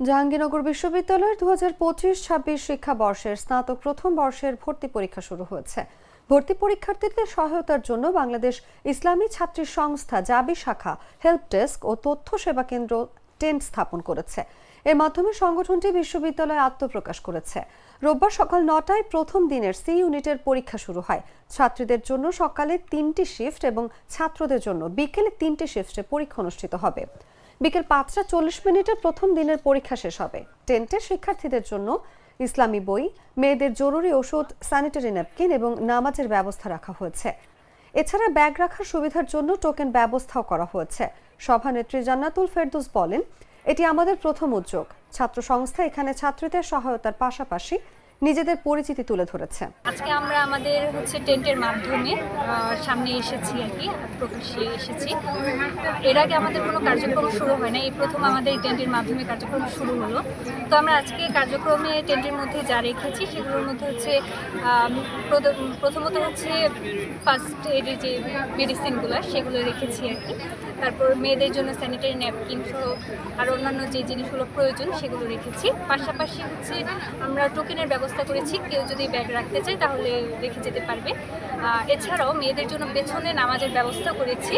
জাহাঙ্গীরনগর বিশ্ববিদ্যালয়ের 2025-26 শিক্ষাবর্ষের স্নাতক প্রথম বর্ষের ভর্তি পরীক্ষা শুরু হয়েছে। ভর্তি পরীক্ষার্থীদের সহায়তার জন্য বাংলাদেশ ইসলামী ছাত্রী সংস্থা জাবি শাখা হেল্প ডেস্ক ও তথ্য সেবা কেন্দ্র টেন্ট স্থাপন করেছে। এর মাধ্যমে সংগঠনটি বিশ্ববিদ্যালয়ে আত্মপ্রকাশ করেছে। রোববার সকাল 9টায় প্রথম দিনের সি ইউনিটের পরীক্ষা শুরু হয়। ছাত্রীদের জন্য সকালে 3টি শিফট এবং ছাত্রদের জন্য বিকেলে 3টি শিফটে পরীক্ষা অনুষ্ঠিত হবে। বিকেল 5টা 40 প্রথম দিনের পরীক্ষা শেষ হবে। টেন্টে শিক্ষার্থীদের জন্য ইসলামী বই, মেয়েদের জরুরি ওষুধ, স্যানিটারি ন্যাপকিন এবং নামাজের ব্যবস্থা রাখা হয়েছে। এছাড়া ব্যাগ রাখার সুবিধার জন্য টোকেন ব্যবস্থাও করা হয়েছে। সভানেত্রী জান্নাতুল ফেরদৌস বলেন, এটি আমাদের প্রথম উদ্যোগ। ছাত্র সংস্থা এখানে ছাত্রীদের সহায়তার পাশাপাশি নিজেদের পরিচিতি তুলে ধরেছে। আজকে আমরা আমাদের টেন্টের মাধ্যমে সামনে এসেছি আর কি, প্রকাশ্যে এসেছি। এর আগে আমাদের কোনো কার্যক্রম শুরু হয় না, এই প্রথম আমাদের টেন্টের মাধ্যমে কার্যক্রম শুরু হলো। তো আমরা আজকে কার্যক্রমে টেন্টের মধ্যে যা রেখেছি সেগুলোর মধ্যে প্রথমত ফার্স্ট এডের যে মেডিসিনগুলো সেগুলো রেখেছি আর কি। তারপর মেয়েদের জন্য স্যানিটারি ন্যাপকিন সহ আর অন্যান্য যে জিনিসগুলো প্রয়োজন সেগুলো রেখেছি। পাশাপাশি আমরা টোকেনের ব্যবস্থা করেছি, কেউ যদি ব্যাগ রাখতে চায় তাহলে রেখে যেতে পারবে। এছাড়াও মেয়েদের জন্য পেছনে নামাজের ব্যবস্থা করেছি,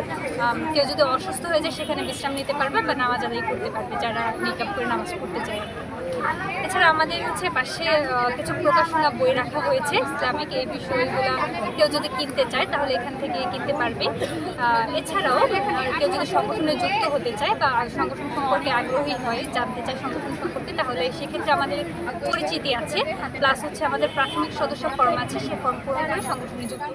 কেউ যদি অসুস্থ হয়ে যায় সেখানে বিশ্রাম নিতে পারবে বা নামাজ আদায় করতে পারবে যারা মেকআপ করে নামাজ পড়তে চায়। এছাড়া আমাদের পাশে কিছু প্রকাশনা বই রাখা হয়েছে ইসলামিক, এই বিষয়গুলো কেউ যদি কিনতে চায় তাহলে এখান থেকে কিনতে পারবে। এছাড়াও কেউ যদি সংগঠনে যুক্ত হতে চায় বা সংগঠন সম্পর্কে আগ্রহী হয়, জানতে চায় সংগঠন সম্পর্কে, তাহলে সেক্ষেত্রে আমাদের পরিচিতি আছে, প্লাস আমাদের প্রাথমিক সদস্য ফর্ম আছে, সেই ফর্ম পূরণ করে সংগঠনে যুক্ত।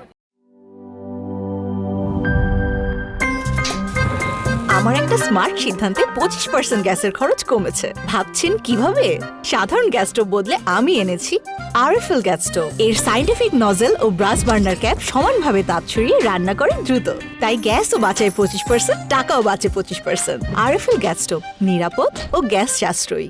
আমার একটা স্মার্ট সিদ্ধান্তে 25% গ্যাসের খরচ কমেছে। ভাবছেন কিভাবে? সাধারণ গ্যাস স্টোভ বদলে আমি এনেছি আরএফএল গ্যাস স্টোভ। এর সাইন্টিফিক নজল ও ব্রাস বার্নার ক্যাপ সমানভাবে তাপ ছড়িয়ে রান্না করে দ্রুত, তাই গ্যাসও বাঁচায় 25%, টাকাও বাঁচে 25%। আরএফএল গ্যাস স্টোভ নিরাপদ ও গ্যাস সাশ্রয়ী।